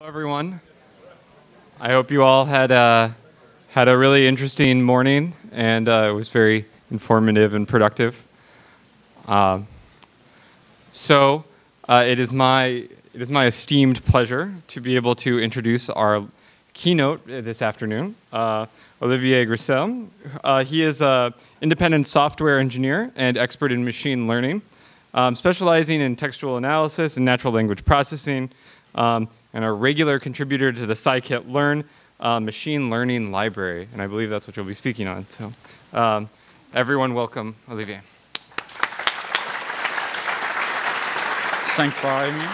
Hello, everyone. I hope you all had a really interesting morning, and it was very informative and productive. It is my esteemed pleasure to be able to introduce our keynote this afternoon, Olivier Grisel. He is an independent software engineer and expert in machine learning, specializing in textual analysis and natural language processing, and a regular contributor to the scikit-learn machine learning library. And I believe that's what you'll be speaking on. So everyone welcome Olivier. Thanks for having me.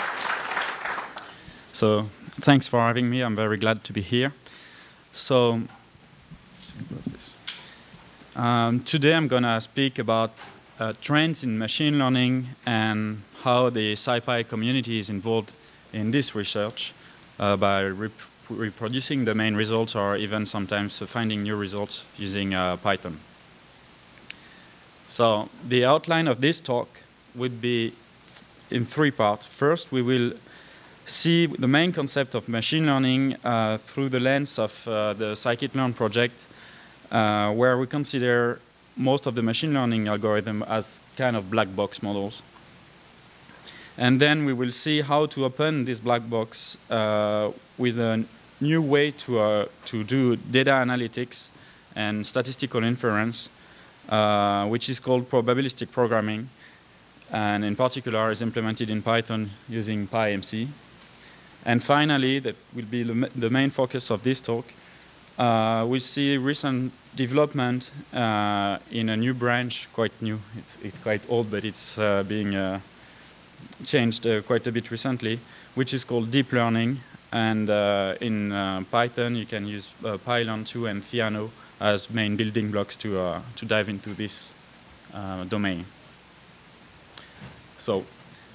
Thanks for having me. I'm very glad to be here. So today I'm going to speak about trends in machine learning and how the SciPy community is involved in this research by reproducing the main results or even sometimes finding new results using Python. So the outline of this talk would be in three parts. First, we will see the main concept of machine learning through the lens of the scikit-learn project, where we consider most of the machine learning algorithm as kind of black box models. And then we will see how to open this black box with a new way to do data analytics and statistical inference, which is called probabilistic programming, and in particular is implemented in Python using PyMC. And finally, that will be the main focus of this talk, we see recent development in a new branch, quite new. It's quite old, but it's being changed quite a bit recently, which is called deep learning. And in Python, you can use Pylon2 and Theano as main building blocks to dive into this domain. So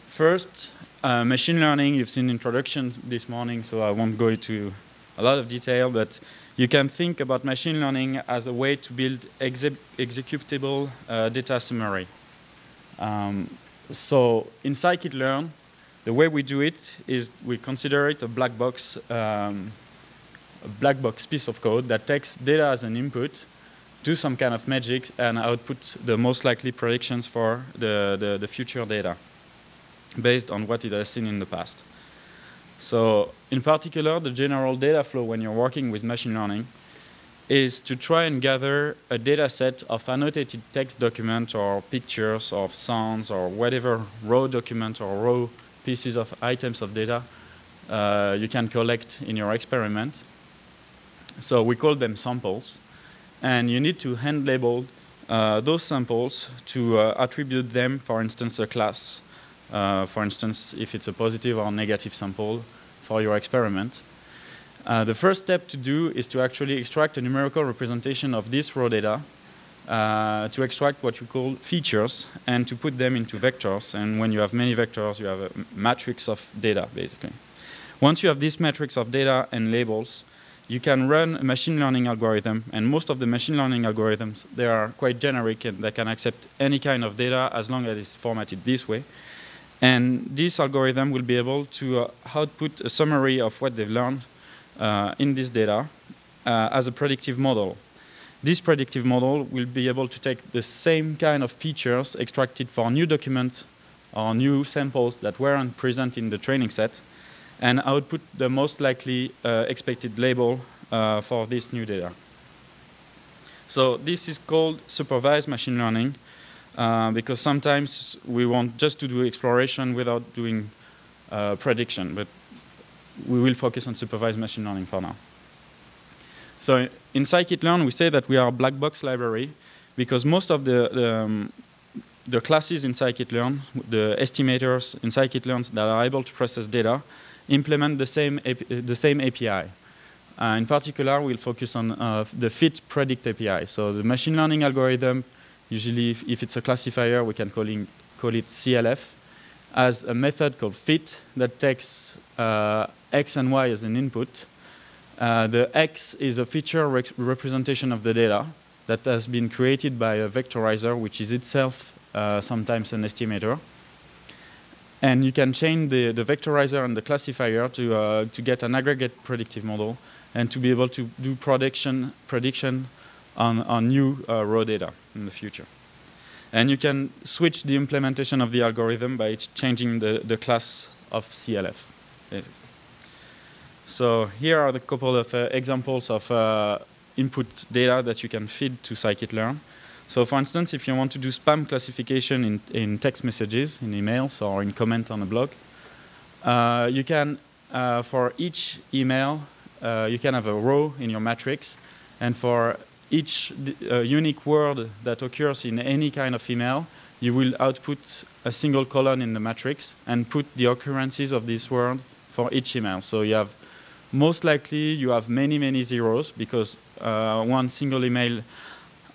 first, machine learning, you've seen introductions this morning, so I won't go into a lot of detail, but you can think about machine learning as a way to build executable data summary. So in scikit-learn, the way we do it is we consider it a black box piece of code that takes data as an input, do some kind of magic, and output the most likely predictions for the future data based on what it has seen in the past. So in particular, the general data flow when you're working with machine learning is to try and gather a data set of annotated text document or pictures or sounds or whatever raw document or raw pieces of items of data you can collect in your experiment. So we call them samples. And you need to hand label those samples to attribute them, for instance, a class. For instance, if it's a positive or negative sample for your experiment. The first step to do is to actually extract a numerical representation of this raw data, to extract what we call features, and to put them into vectors. And when you have many vectors, you have a matrix of data, basically. Once you have this matrix of data and labels, you can run a machine learning algorithm. And most of the machine learning algorithms, they are quite generic, and they can accept any kind of data as long as it's formatted this way. And this algorithm will be able to output a summary of what they've learned in this data as a predictive model. This predictive model will be able to take the same kind of features extracted for new documents or new samples that weren't present in the training set and output the most likely expected label for this new data. So this is called supervised machine learning because sometimes we want just to do exploration without doing prediction, but we will focus on supervised machine learning for now. So in scikit-learn, we say that we are a black box library because most of the classes in scikit-learn, the estimators in scikit-learn that are able to process data, implement the same API. In particular, we'll focus on the fit predict API. So the machine learning algorithm, usually if it's a classifier, we can call it CLF, as a method called fit that takes X and Y as an input. The X is a feature representation of the data that has been created by a vectorizer, which is itself sometimes an estimator. And you can chain the vectorizer and the classifier to get an aggregate predictive model and to be able to do prediction on new raw data in the future. And you can switch the implementation of the algorithm by changing the class of CLF. So here are the couple of examples of input data that you can feed to scikit-learn. So for instance, if you want to do spam classification in text messages, in emails, or in comment on a blog, you can, for each email, you can have a row in your matrix, and for each unique word that occurs in any kind of email, you will output a single column in the matrix and put the occurrences of this word for each email. So you have, most likely, you have many, many zeros, because one single email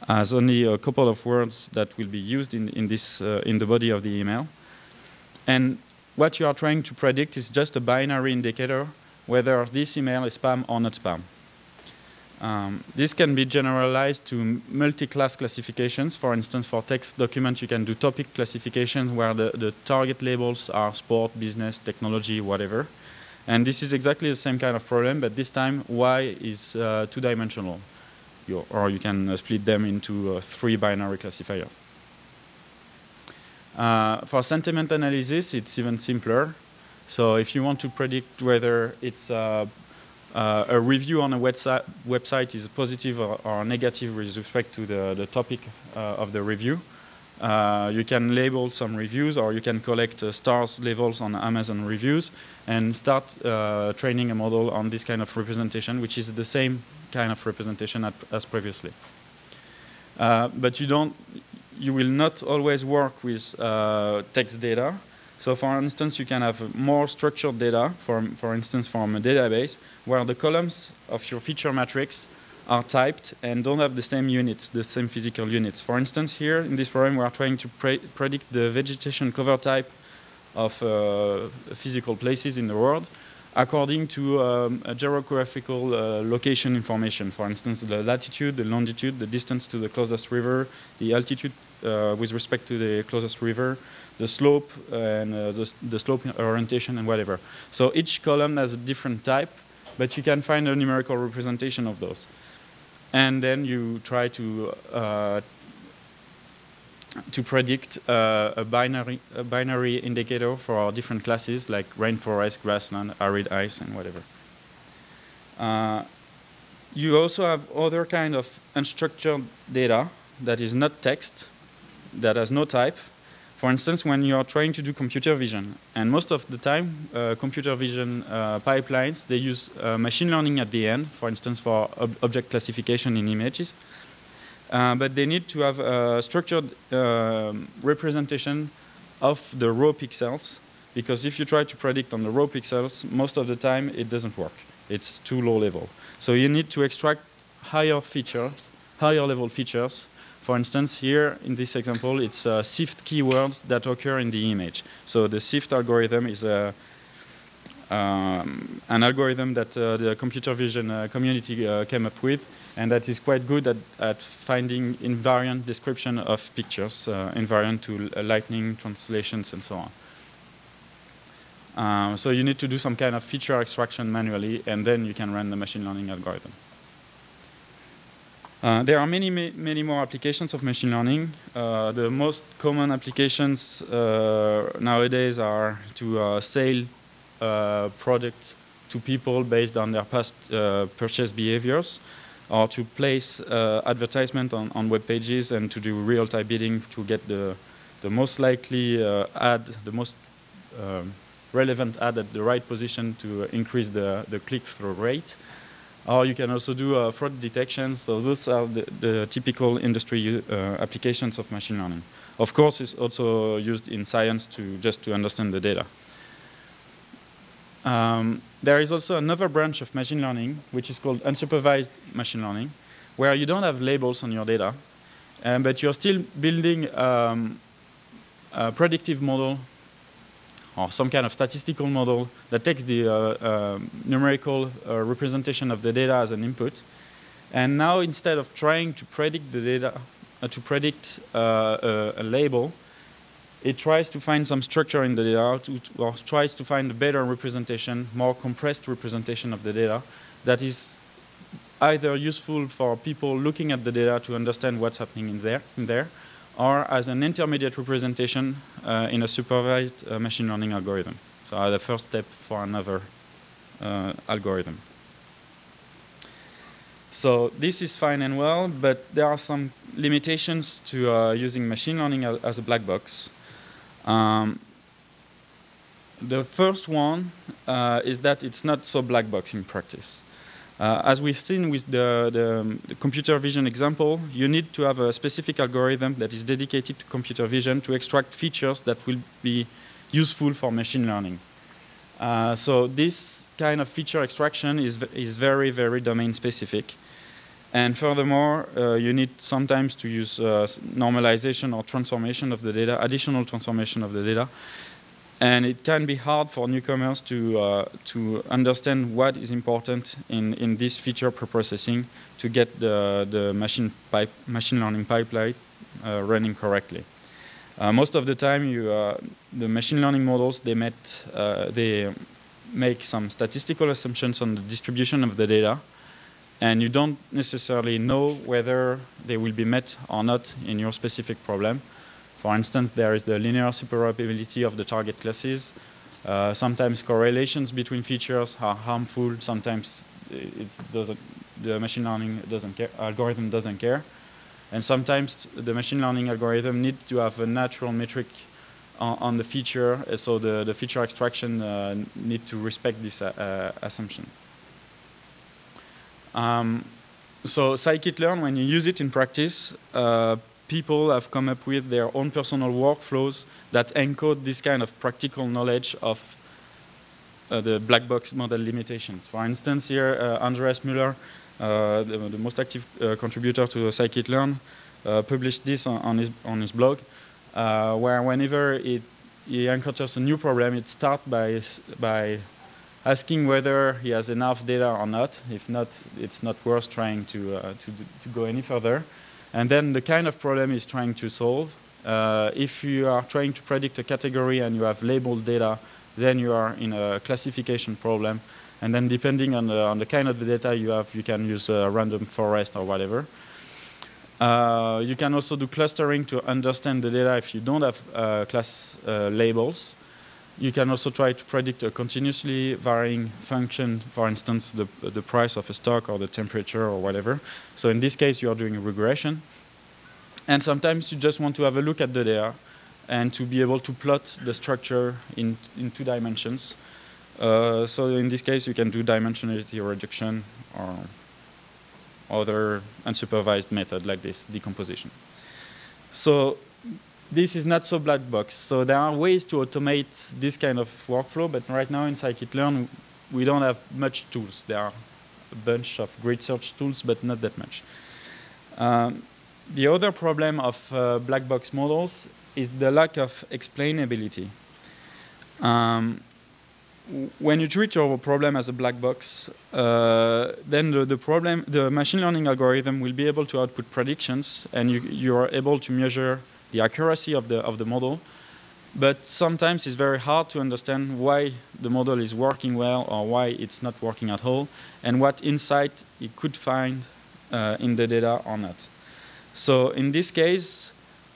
has only a couple of words that will be used in the body of the email. And what you are trying to predict is just a binary indicator whether this email is spam or not spam. This can be generalized to multi-class classifications. For instance, for text documents, you can do topic classifications where the target labels are sport, business, technology, whatever. And this is exactly the same kind of problem, but this time Y is two-dimensional. Or you can split them into 3 binary classifiers. For sentiment analysis, it's even simpler. So if you want to predict whether it's a review on a website is positive or negative with respect to the topic of the review, you can label some reviews, or you can collect stars levels on Amazon reviews and start training a model on this kind of representation, which is the same kind of representation as previously. But you will not always work with text data. So for instance, you can have more structured data, for instance, from a database, where the columns of your feature matrix are typed and don't have the same units, the same physical units. For instance, here in this problem, we are trying to predict the vegetation cover type of physical places in the world according to a geographical location information. For instance, the latitude, the longitude, the distance to the closest river, the altitude with respect to the closest river, the slope, and the slope orientation, and whatever. So each column has a different type, but you can find a numerical representation of those. And then you try to predict a binary indicator for different classes, like rainforest, grassland, arid ice, and whatever. You also have other kind of unstructured data that is not text, that has no type. For instance, when you are trying to do computer vision, and most of the time, computer vision pipelines, they use machine learning at the end, for instance, for object classification in images. But they need to have a structured representation of the raw pixels, because if you try to predict on the raw pixels, most of the time it doesn't work. It's too low level. So you need to extract higher features, higher level features. For instance, here in this example, it's SIFT keywords that occur in the image. So the SIFT algorithm is an algorithm that the computer vision community came up with, and that is quite good at finding invariant description of pictures, invariant to lightning translations and so on. So you need to do some kind of feature extraction manually, and then you can run the machine learning algorithm. There are many more applications of machine learning. The most common applications nowadays are to sell products to people based on their past purchase behaviors, or to place advertisement on web pages and to do real-time bidding to get the most likely ad, the most relevant ad at the right position to increase the click-through rate. Or you can also do fraud detection. So those are the typical industry applications of machine learning. Of course, it's also used in science just to understand the data. There is also another branch of machine learning, which is called unsupervised machine learning, where you don't have labels on your data, but you're still building a predictive model or some kind of statistical model that takes the numerical representation of the data as an input. And now, instead of trying to predict the data, to predict a label, it tries to find some structure in the data, or tries to find a better representation, more compressed representation of the data that is either useful for people looking at the data to understand what's happening in there, or as an intermediate representation in a supervised machine learning algorithm. So the first step for another algorithm. So this is fine and well, but there are some limitations to using machine learning as a black box. The first one is that it's not so black box in practice. As we've seen with the computer vision example, you need to have a specific algorithm that is dedicated to computer vision to extract features that will be useful for machine learning. So this kind of feature extraction is very, very domain specific. And furthermore, you need sometimes to use normalization or transformation of the data, additional transformation of the data. And it can be hard for newcomers to understand what is important in this feature preprocessing to get the machine learning pipeline running correctly. Most of the time, the machine learning models, they make some statistical assumptions on the distribution of the data, and you don't necessarily know whether they will be met or not in your specific problem. For instance, there is the linear separability of the target classes. Sometimes correlations between features are harmful. Sometimes the machine learning algorithm doesn't care. And sometimes the machine learning algorithm needs to have a natural metric on the feature, so the feature extraction need to respect this assumption. So scikit-learn, when you use it in practice, people have come up with their own personal workflows that encode this kind of practical knowledge of the black box model limitations. For instance, here, Andreas Müller, the most active contributor to scikit-learn, published this on his blog, where whenever he encounters a new problem, it starts by asking whether he has enough data or not. If not, it's not worth trying to go any further. And then the kind of problem he's trying to solve. If you are trying to predict a category and you have labeled data, then you are in a classification problem. And then depending on the kind of the data you have, you can use a random forest or whatever. You can also do clustering to understand the data if you don't have class labels. You can also try to predict a continuously varying function, for instance, the price of a stock or the temperature or whatever. So in this case, you are doing a regression. And sometimes you just want to have a look at the data and to be able to plot the structure in 2 dimensions. So in this case, you can do dimensionality reduction or other unsupervised method like this, decomposition. So this is not so black box. So there are ways to automate this kind of workflow, but right now in scikit-learn, we don't have much tools. There are a bunch of grid search tools, but not that much. The other problem of black box models is the lack of explainability. When you treat your problem as a black box, then the machine learning algorithm will be able to output predictions, and you are able to measure the accuracy of the model. But sometimes it's very hard to understand why the model is working well or why it's not working at all, and what insight it could find in the data or not. So in this case,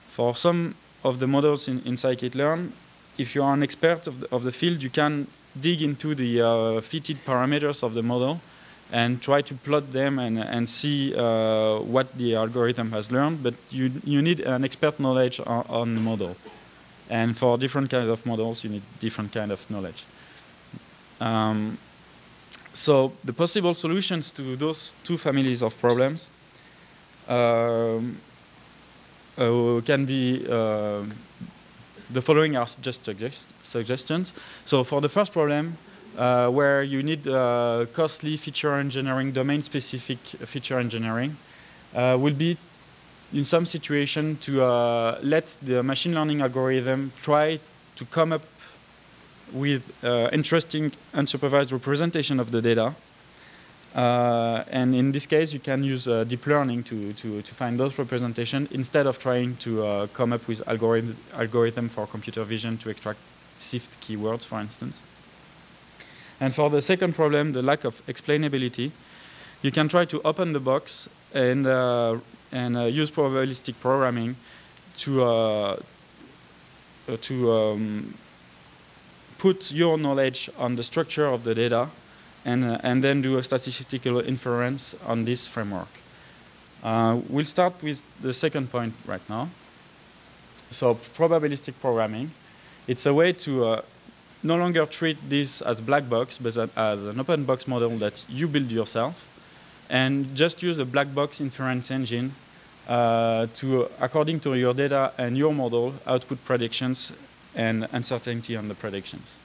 for some of the models in scikit-learn, if you are an expert of the field, you can dig into the fitted parameters of the model and try to plot them and see what the algorithm has learned, but you need an expert knowledge on the model. And for different kinds of models, you need different kind of knowledge. So the possible solutions to those 2 families of problems can be the following are just suggestions. So for the first problem, where you need costly feature engineering, domain-specific feature engineering, will be in some situation to let the machine learning algorithm try to come up with interesting unsupervised representation of the data And in this case, you can use deep learning to find those representations instead of trying to come up with algorithm for computer vision to extract SIFT keywords, for instance. And for the second problem, the lack of explainability, you can try to open the box and use probabilistic programming to put your knowledge on the structure of the data and then do a statistical inference on this framework. We'll start with the second point right now. So probabilistic programming. It's a way to no longer treat this as black box, but as an open box model that you build yourself, and just use a black box inference engine to, according to your data and your model, output predictions and uncertainty on the predictions.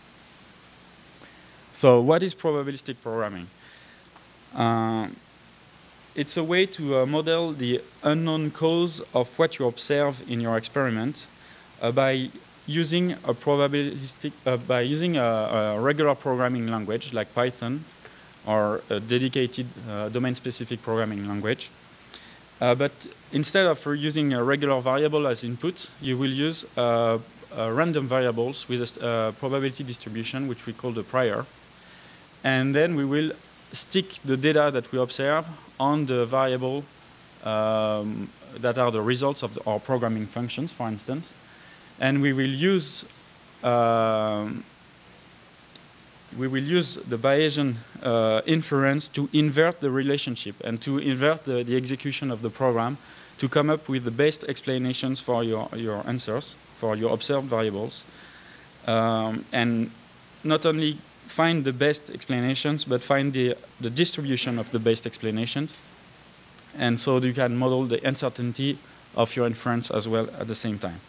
So what is probabilistic programming? It's a way to model the unknown cause of what you observe in your experiment by using a probabilistic, a regular programming language like Python or a dedicated domain-specific programming language. But instead of using a regular variable as input, you will use random variables with a probability distribution, which we call the prior. And then we will stick the data that we observe on the variable that are the results of our programming functions, for instance. And we will use the Bayesian inference to invert the relationship and to invert the execution of the program to come up with the best explanations for your answers, for your observed variables. And not only find the best explanations, but find the distribution of the best explanations. And so you can model the uncertainty of your inference as well at the same time.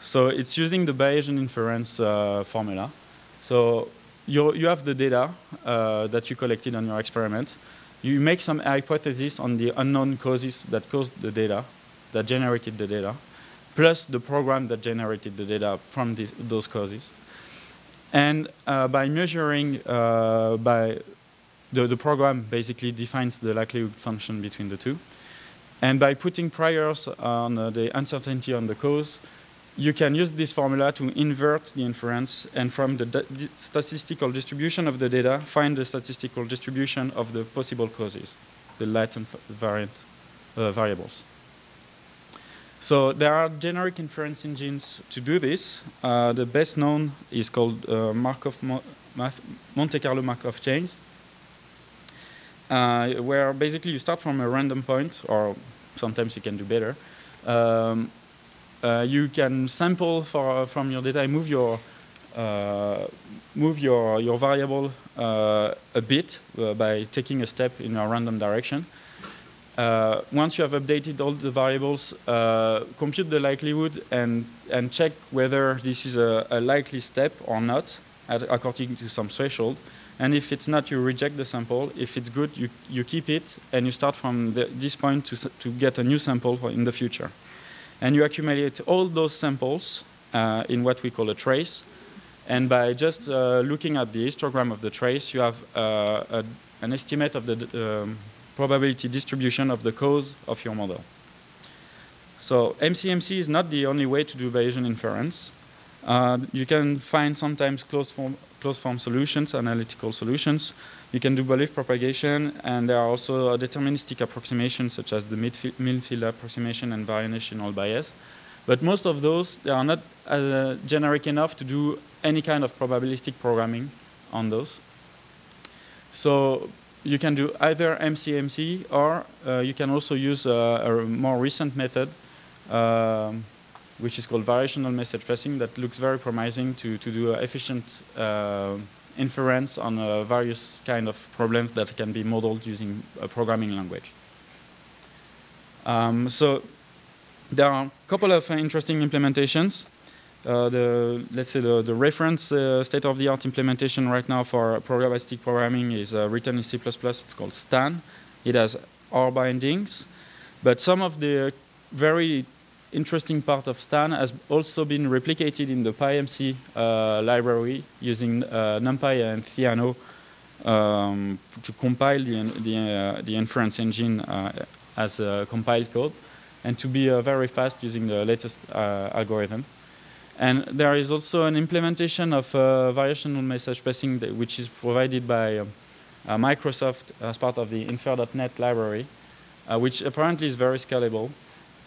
So it's using the Bayesian inference formula. So you have the data that you collected on your experiment. You make some hypothesis on the unknown causes that caused the data, that generated the data, plus the program that generated the data from those causes. And by measuring, the program basically defines the likelihood function between the two. And by putting priors on the uncertainty on the cause, you can use this formula to invert the inference, and from the statistical distribution of the data, find the statistical distribution of the possible causes, the latent variables. So there are generic inference engines to do this. The best known is called Monte Carlo Markov chains, where basically you start from a random point, or sometimes you can do better. You can sample from your data and move your variable a bit by taking a step in a random direction. Once you have updated all the variables, compute the likelihood and check whether this is a likely step or not, according to some threshold. And if it's not, you reject the sample. If it's good, you keep it, and you start from this point to get a new sample in the future. And you accumulate all those samples in what we call a trace. And by just looking at the histogram of the trace, you have an estimate of the probability distribution of the cause of your model. So MCMC is not the only way to do Bayesian inference. You can find sometimes closed form solutions, analytical solutions. You can do belief propagation, and there are also deterministic approximations such as the Millfield approximation and variational bias. But most of those, they are not generic enough to do any kind of probabilistic programming on those. So you can do either MCMC, or you can also use a more recent method, which is called variational message passing, that looks very promising to do efficient inference on various kind of problems that can be modeled using a programming language. So there are a couple of interesting implementations. Let's say the reference state-of-the-art implementation right now for probabilistic programming is written in C++. It's called Stan. It has OR bindings, but some of the very interesting part of Stan has also been replicated in the PyMC library using NumPy and Theano to compile the inference engine as a compiled code, and to be very fast using the latest algorithm. And there is also an implementation of variational message passing which is provided by Microsoft as part of the Infer.net library, which apparently is very scalable,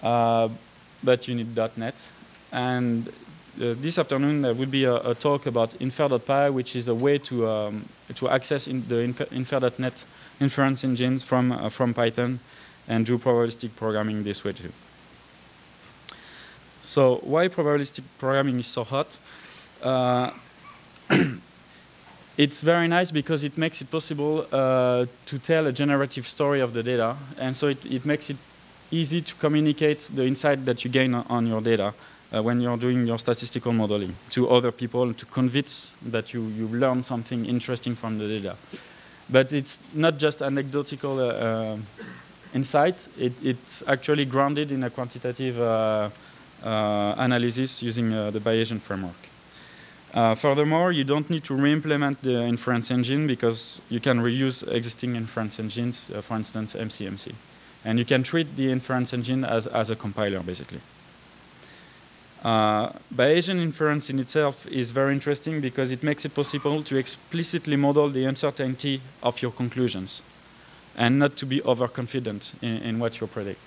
but you need .NET. And this afternoon there will be a talk about Infer.py, which is a way to access the Infer.net inference engines from Python and do probabilistic programming this way too. So why probabilistic programming is so hot? It's very nice because it makes it possible to tell a generative story of the data, and so it makes it easy to communicate the insight that you gain on your data when you're doing your statistical modeling to other people, to convince that you learn something interesting from the data. But it's not just anecdotal insight, it's actually grounded in a quantitative analysis using the Bayesian framework. Furthermore, you don't need to re-implement the inference engine because you can reuse existing inference engines, for instance, MCMC. And you can treat the inference engine as a compiler, basically. Bayesian inference in itself is very interesting because it makes it possible to explicitly model the uncertainty of your conclusions and not to be overconfident in what you predict.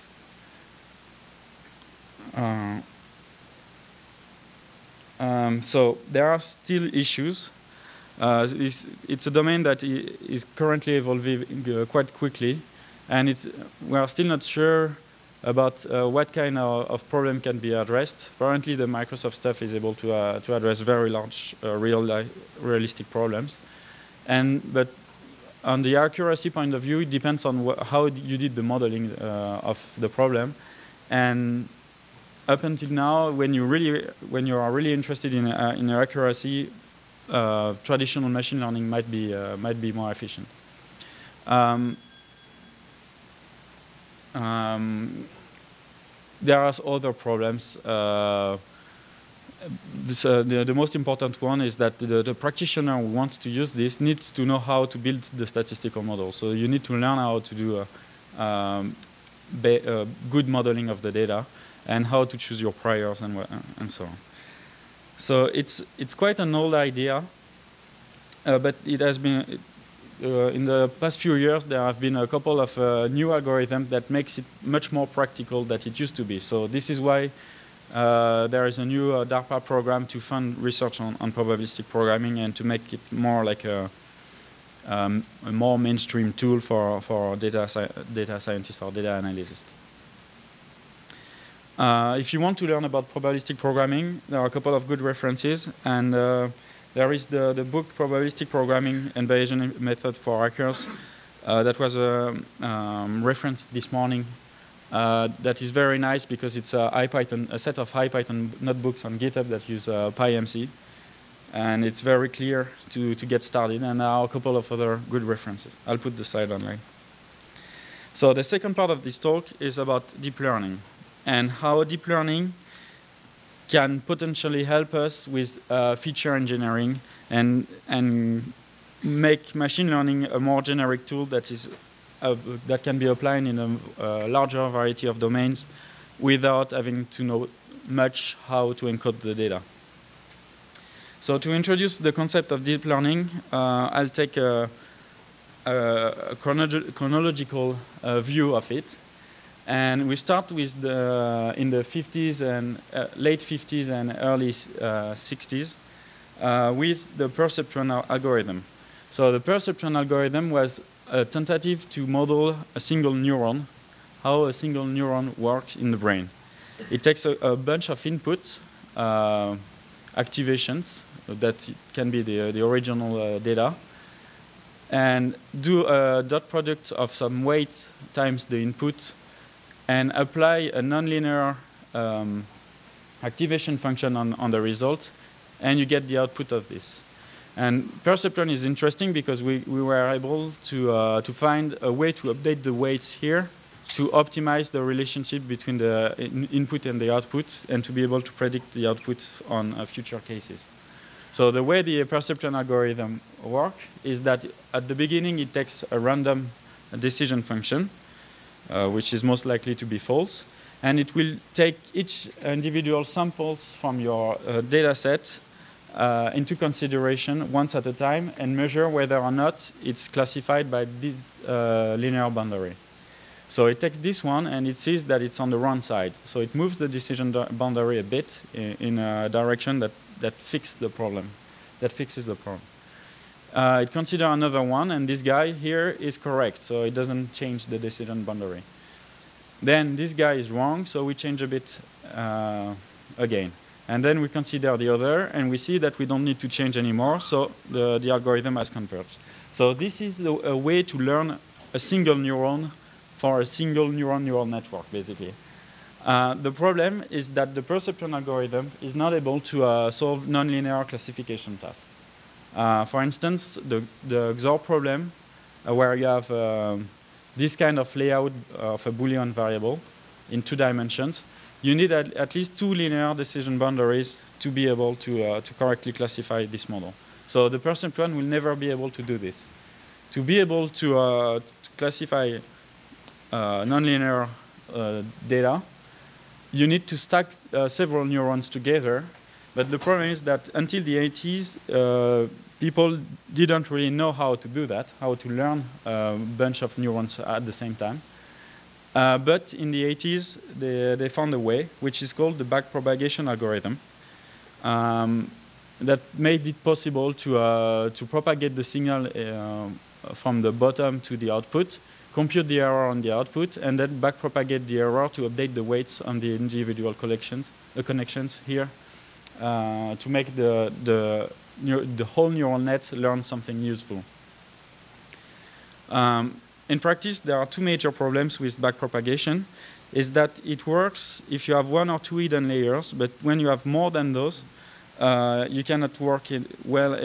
So there are still issues. It's a domain that is currently evolving quite quickly, and we are still not sure about what kind of problem can be addressed. Apparently, the Microsoft stuff is able to address very large, realistic problems. But on the accuracy point of view, it depends on how you did the modeling of the problem. And up until now, when you are really interested in accuracy, traditional machine learning might be more efficient. There are other problems. The most important one is that the practitioner who wants to use this needs to know how to build the statistical model. So you need to learn how to do good modeling of the data and how to choose your priors and so on. So it's quite an old idea, but it has been in the past few years there have been a couple of new algorithms that makes it much more practical than it used to be. So this is why there is a new DARPA program to fund research on probabilistic programming and to make it more like a more mainstream tool for data scientists or data analysts. If you want to learn about probabilistic programming, there are a couple of good references, and there is the book Probabilistic Programming and Bayesian Method for Hackers that was referenced this morning. That is very nice because it's a set of IPython notebooks on GitHub that use PyMC, and it's very clear to get started, and there are a couple of other good references. I'll put the slide online. So the second part of this talk is about deep learning and how deep learning can potentially help us with feature engineering and make machine learning a more generic tool that can be applied in a larger variety of domains without having to know much how to encode the data. So to introduce the concept of deep learning, I'll take a chronological view of it. And we start with in the 50s and late 50s and early 60s with the Perceptron algorithm. So the Perceptron algorithm was a tentative to model a single neuron, how a single neuron works in the brain. It takes a bunch of inputs, activations, that can be the original data, and do a dot product of some weight times the input, and apply a nonlinear activation function on the result, and you get the output of this. And Perceptron is interesting because we were able to find a way to update the weights here to optimize the relationship between the input and the output, and to be able to predict the output on future cases. So the way the perceptron algorithm works is that at the beginning it takes a random decision function, which is most likely to be false, and it will take each individual samples from your data set into consideration once at a time and measure whether or not it's classified by this linear boundary. So it takes this one and it sees that it's on the wrong side. So it moves the decision boundary a bit in a direction that fixes the problem. It considers another one, and this guy here is correct, so it doesn't change the decision boundary. Then this guy is wrong, so we change a bit again. And then we consider the other, and we see that we don't need to change anymore, so the algorithm has converged. So this is a way to learn a single neuron for a single neural network, basically. The problem is that the perceptron algorithm is not able to solve nonlinear classification tasks. For instance, the XOR problem, where you have this kind of layout of a Boolean variable in 2 dimensions, you need at least 2 linear decision boundaries to be able to correctly classify this model. So the perceptron will never be able to do this. To be able to classify nonlinear data, you need to stack several neurons together. But the problem is that until the 80s, people didn't really know how to do that, how to learn a bunch of neurons at the same time. But in the 80s, they found a way, which is called the backpropagation algorithm, that made it possible to propagate the signal from the bottom to the output, compute the error on the output, and then backpropagate the error to update the weights on the individual connections here to make the whole neural net learn something useful. In practice, there are 2 major problems with backpropagation. Is that it works if you have 1 or 2 hidden layers, but when you have more than those, you cannot work it well.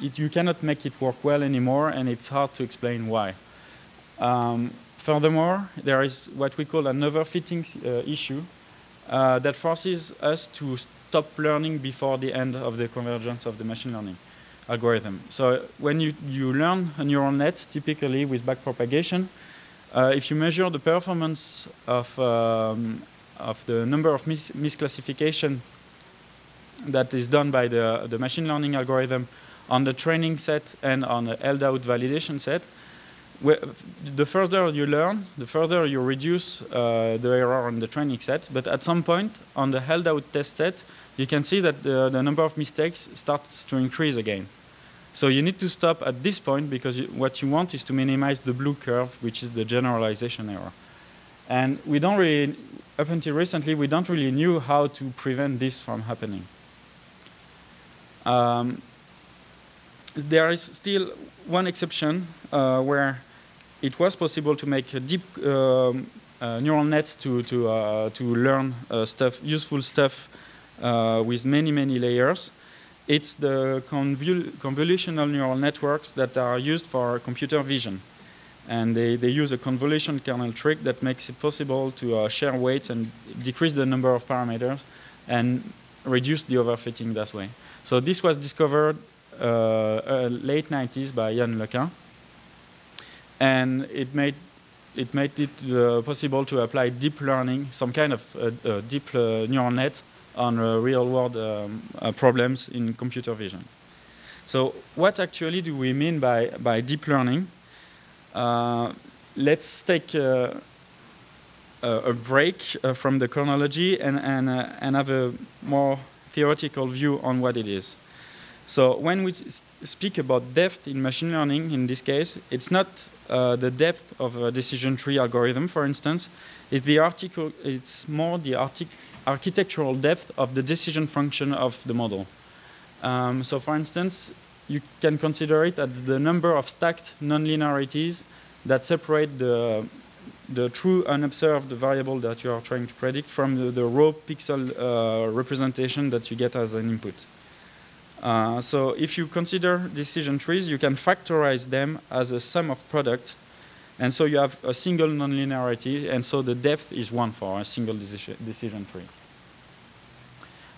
You cannot make it work well anymore, and it's hard to explain why. Furthermore, there is what we call an overfitting issue that forces us to stop learning before the end of the convergence of the machine learning algorithm. So when you learn a neural net, typically with backpropagation, if you measure the performance of the number of misclassification that is done by the machine learning algorithm on the training set and on the held out validation set, the further you learn, the further you reduce the error on the training set. But at some point on the held out test set, you can see that the number of mistakes starts to increase again. So you need to stop at this point, because what you want is to minimize the blue curve, which is the generalization error. And we don't really, up until recently, we don't really knew how to prevent this from happening. There is still one exception where it was possible to make a deep neural nets to learn useful stuff with many layers. It's the convolutional neural networks that are used for computer vision. And they use a convolution kernel trick that makes it possible to share weights and decrease the number of parameters and reduce the overfitting that way. So this was discovered late 90s by Yann Lequin. And it made it possible to apply deep learning, some kind of deep neural net on real-world problems in computer vision. So what actually do we mean by deep learning? Let's take a break from the chronology and have a more theoretical view on what it is. So when we speak about depth in machine learning, in this case, it's not the depth of a decision tree algorithm, for instance. It's more the architectural depth of the decision function of the model. So for instance, you can consider it as the number of stacked nonlinearities that separate the true unobserved variable that you are trying to predict from the raw pixel representation that you get as an input. So if you consider decision trees, you can factorize them as a sum of product. And so you have a single nonlinearity, and so the depth is 1 for a single decision tree.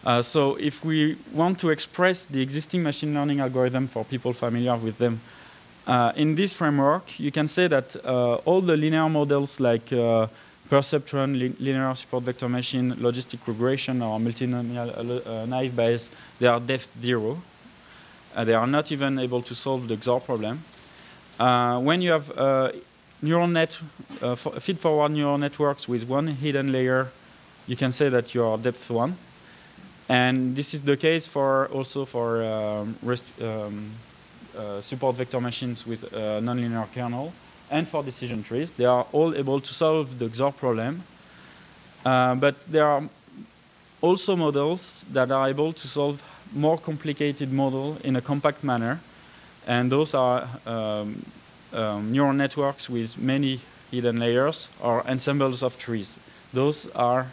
So if we want to express the existing machine learning algorithm for people familiar with them, in this framework, you can say that all the linear models like Perceptron, linear support vector machine, logistic regression, or multinomial naive Bayes, they are depth 0. They are not even able to solve the XOR problem. When you have neural net, feed-forward neural networks with one hidden layer, you can say that you are depth 1. And this is the case also for support vector machines with nonlinear kernel, and for decision trees. They are all able to solve the XOR problem. But there are also models that are able to solve more complicated model in a compact manner. And those are neural networks with many hidden layers or ensembles of trees. Those are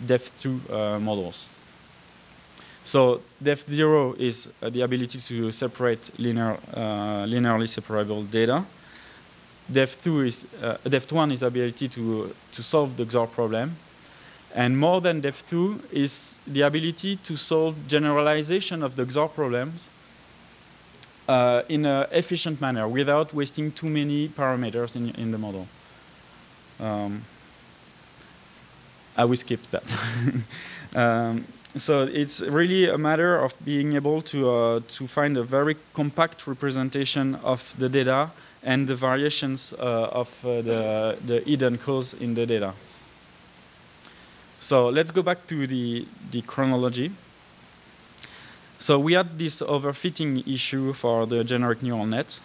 depth 2 models. So depth 0 is the ability to separate linearly separable data. Depth 1 is the ability to solve the XOR problem. And more than depth 2 is the ability to solve generalization of the XOR problems in an efficient manner without wasting too many parameters in the model. I will skip that. So it's really a matter of being able to find a very compact representation of the data and the variations of the hidden cause in the data. So let's go back to the chronology. So we had this overfitting issue for the generic neural nets.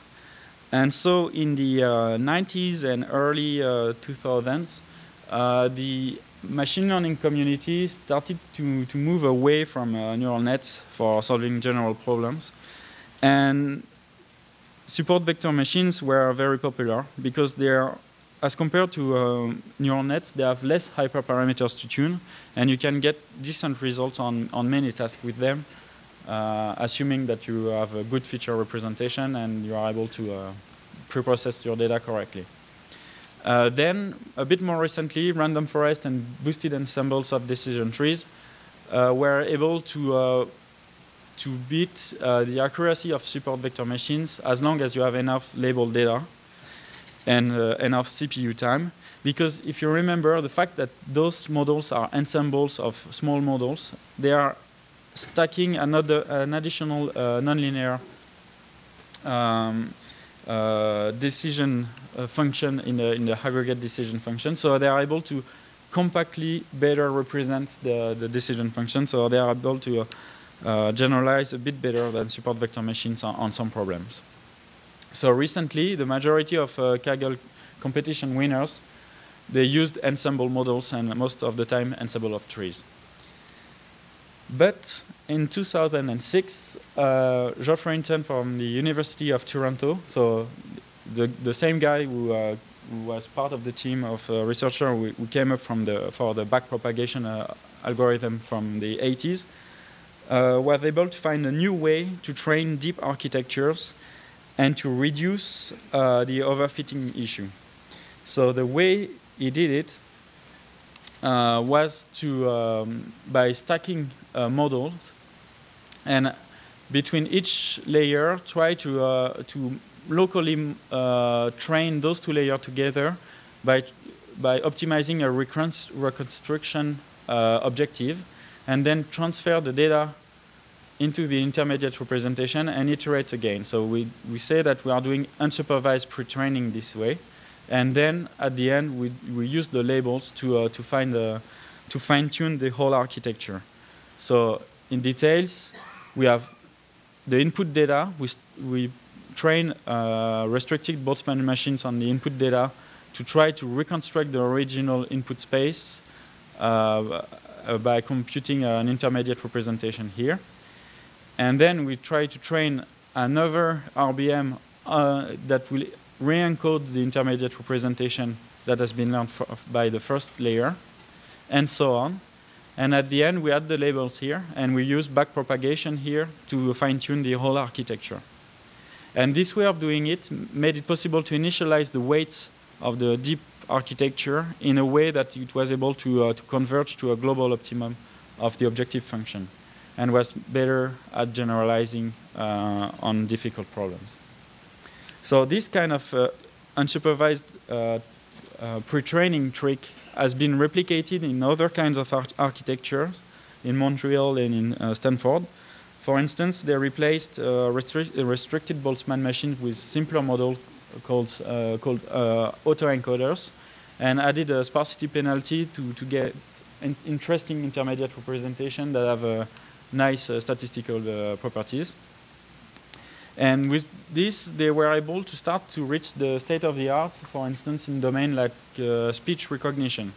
And so in the 90s and early 2000s, the machine learning community started to move away from neural nets for solving general problems. And support vector machines were very popular because they are, as compared to neural nets, they have less hyperparameters to tune, and you can get decent results on many tasks with them, assuming that you have a good feature representation and you are able to pre-process your data correctly. Then, a bit more recently, random forest and boosted ensembles of decision trees were able to beat the accuracy of support vector machines as long as you have enough labeled data and enough CPU time. Because if you remember, the fact that those models are ensembles of small models, they are stacking an additional nonlinear decision function in the aggregate decision function. So they are able to compactly better represent the decision function. So they are able to generalize a bit better than support vector machines on some problems. So recently, the majority of Kaggle competition winners, they used ensemble models, and most of the time ensemble of trees. But in 2006, Geoffrey Hinton from the University of Toronto, so the same guy who was part of the team of researcher who came up for the backpropagation algorithm from the 80s, was able to find a new way to train deep architectures and to reduce the overfitting issue. So the way he did it was to by stacking models, and between each layer try to locally train those two layers together by optimizing a reconstruction objective, and then transfer the data into the intermediate representation and iterate again. So we say that we are doing unsupervised pre-training this way, and then at the end we use the labels to fine-tune the whole architecture. So in details, we have the input data. We train restricted Boltzmann machines on the input data to try to reconstruct the original input space by computing an intermediate representation here. And then we try to train another RBM that will re-encode the intermediate representation that has been learned by the first layer, and so on. And at the end, we add the labels here, and we use backpropagation here to fine-tune the whole architecture. And this way of doing it made it possible to initialize the weights of the deep architecture in a way that it was able to converge to a global optimum of the objective function. and was better at generalizing on difficult problems. So this kind of unsupervised pre-training trick has been replicated in other kinds of architectures in Montreal and in Stanford. For instance, they replaced restricted Boltzmann machines with simpler models called autoencoders, and added a sparsity penalty to get an interesting intermediate representation that have nice statistical properties. And with this, they were able to start to reach the state of the art, for instance, in domain like speech recognition.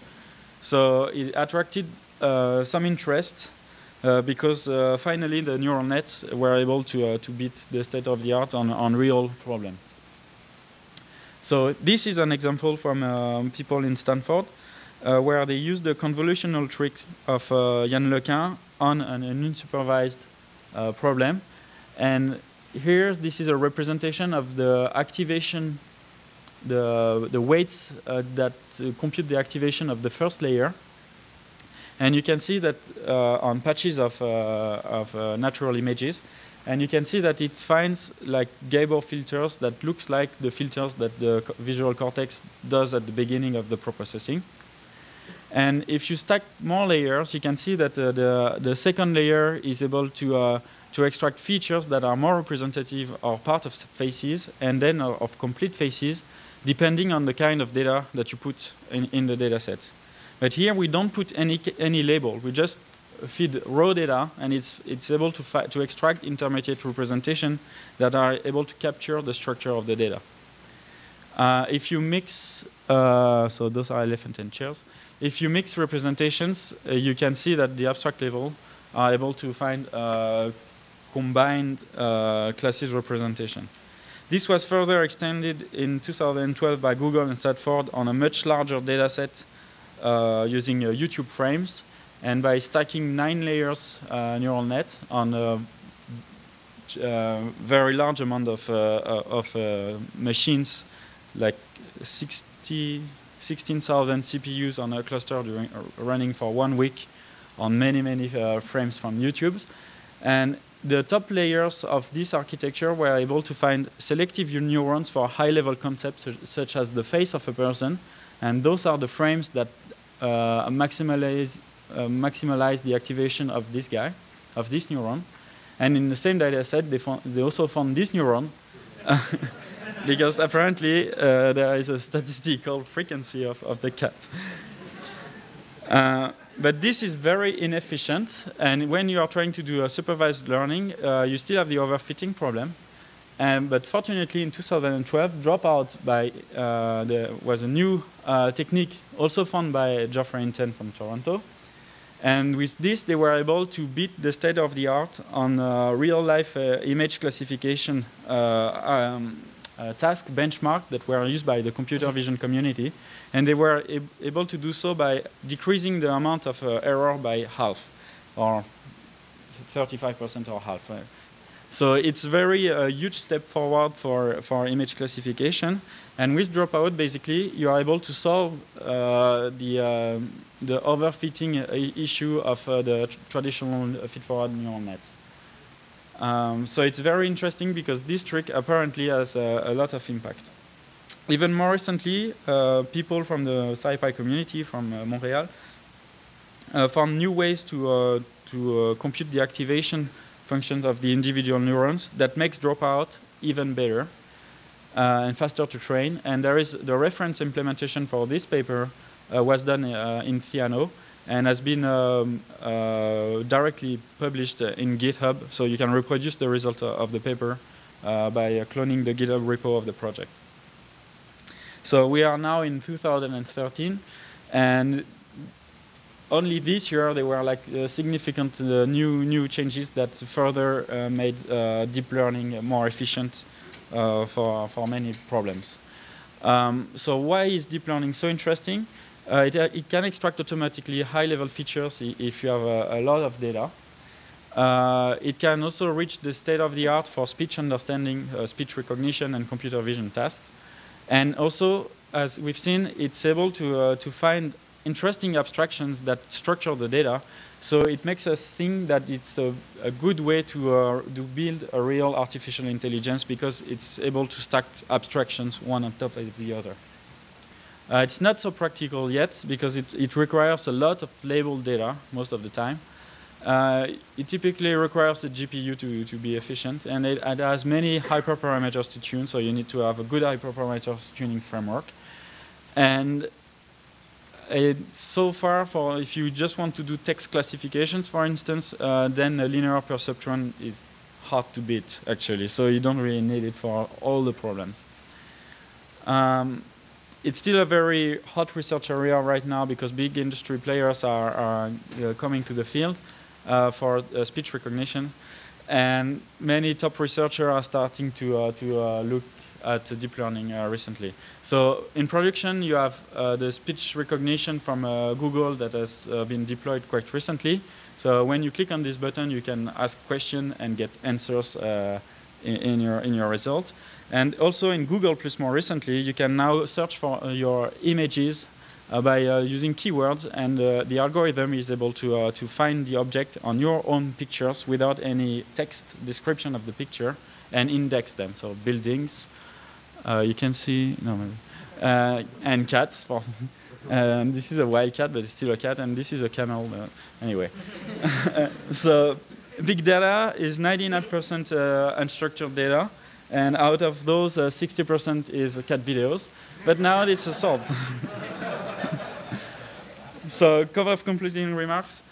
So it attracted some interest because finally the neural nets were able to beat the state of the art on real problems. So this is an example from people in Stanford where they used the convolutional trick of Yann Lequin on an unsupervised problem. And here, this is a representation of the activation, the weights that compute the activation of the first layer. And you can see that on patches of natural images. And you can see that it finds like Gabor filters that looks like the filters that the visual cortex does at the beginning of the preprocessing. And if you stack more layers, you can see that the second layer is able to extract features that are more representative or part of faces, and then of complete faces, depending on the kind of data that you put in the data set. But here we don't put any label. We just feed raw data, and it's able to extract intermediate representation that are able to capture the structure of the data. If you mix, so those are elephant and chairs. If you mix representations, you can see that the abstract level are able to find combined classes representation. This was further extended in 2012 by Google and Stanford on a much larger data set using YouTube frames, and by stacking 9 layers neural net on a very large amount of machines, like 16,000 CPUs on a cluster running for 1 week on many frames from YouTube. And the top layers of this architecture were able to find selective neurons for high-level concepts such as the face of a person, and those are the frames that maximize the activation of this guy, of this neuron. And in the same data set, they also found this neuron, because apparently there is a statistical frequency of the cat. But this is very inefficient, and when you are trying to do a supervised learning, you still have the overfitting problem. But fortunately, in 2012, Dropout was a new technique also found by Geoffrey Hinton from Toronto. And with this, they were able to beat the state of the art on real-life image classification task benchmark that were used by the computer vision community. And they were able to do so by decreasing the amount of error by half, or 35% or half. So it's very huge step forward for image classification. And with Dropout, basically, you are able to solve the overfitting issue of the traditional feed-forward neural nets. So it's very interesting because this trick apparently has a lot of impact. Even more recently, people from the SciPy community from Montreal found new ways to compute the activation functions of the individual neurons that makes Dropout even better and faster to train. And there is the reference implementation for this paper was done in Theano and has been directly published in GitHub, so you can reproduce the result of the paper by cloning the GitHub repo of the project. So we are now in 2013, and only this year there were like significant new changes that further made deep learning more efficient for many problems. So why is deep learning so interesting? It can extract automatically high-level features if you have a lot of data. It can also reach the state-of-the-art for speech understanding, speech recognition, and computer vision tasks. And also, as we've seen, it's able to find interesting abstractions that structure the data. So it makes us think that it's a good way to build a real artificial intelligence because it's able to stack abstractions one on top of the other. It's not so practical yet because it requires a lot of labeled data most of the time. It typically requires a GPU to be efficient, and it has many hyperparameters to tune, so you need to have a good hyperparameters tuning framework. And so far, if you just want to do text classifications, for instance, then a linear perceptron is hard to beat, actually, so you don't really need it for all the problems. It's still a very hot research area right now because big industry players are coming to the field for speech recognition, and many top researchers are starting to look at deep learning recently. So in production, you have the speech recognition from Google that has been deployed quite recently. So when you click on this button, you can ask questions and get answers in your result. And also in Google Plus more recently, you can now search for your images by using keywords, and the algorithm is able to find the object on your own pictures without any text description of the picture and index them. So buildings, you can see, no, maybe. And cats. This is a wild cat, but it's still a cat, and this is a camel. Anyway. So big data is 99% unstructured data. And out of those, 60% is cat videos. But now this is solved. So a couple of concluding remarks.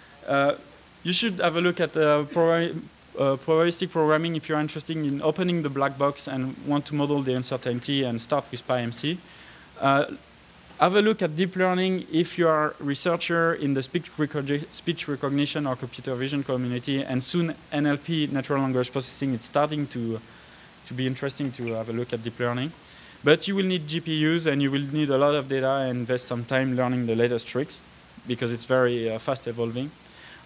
You should have a look at probabilistic programming if you're interested in opening the black box and want to model the uncertainty, and start with PyMC. Have a look at deep learning if you are a researcher in the speech recognition or computer vision community, and soon NLP, natural language processing, is starting to be interesting to have a look at deep learning. But you will need GPUs, and you will need a lot of data and invest some time learning the latest tricks because it's very fast evolving.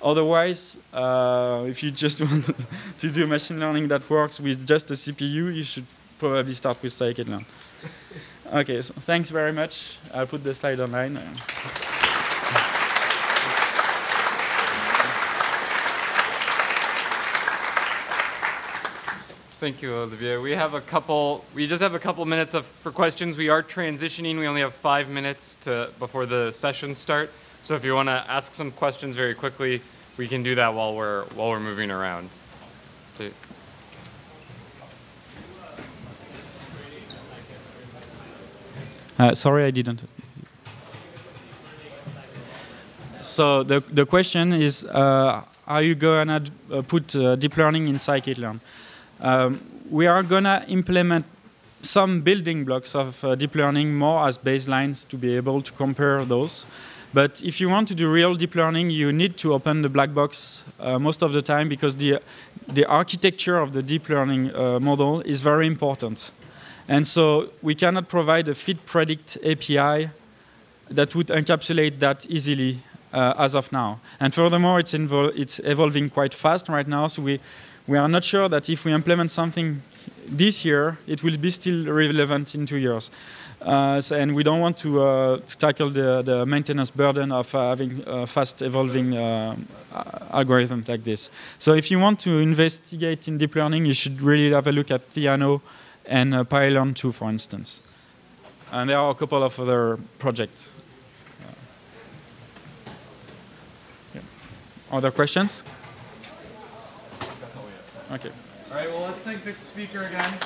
Otherwise, if you just want to do machine learning that works with just a CPU, you should probably start with scikit-learn. Okay, so thanks very much. I'll put the slide online. Thank you, Olivier. We just have a couple minutes for questions. We are transitioning. We only have 5 minutes before the sessions start. So if you want to ask some questions very quickly, we can do that while we're moving around. Please. Sorry, I didn't. So the question is, are you going to put deep learning in scikit-learn? We are going to implement some building blocks of deep learning more as baselines to be able to compare those. But if you want to do real deep learning, you need to open the black box most of the time because the architecture of the deep learning model is very important. And so we cannot provide a fit predict API that would encapsulate that easily as of now. And furthermore, it's evolving quite fast right now, so we are not sure that if we implement something this year, it will be still relevant in 2 years. And we don't want to tackle the maintenance burden of having a fast evolving algorithm like this. So if you want to investigate in deep learning, you should really have a look at Theano and PyLearn 2, for instance. And there are a couple of other projects. Yeah. Other questions? Okay. All right, well, let's thank the speaker again.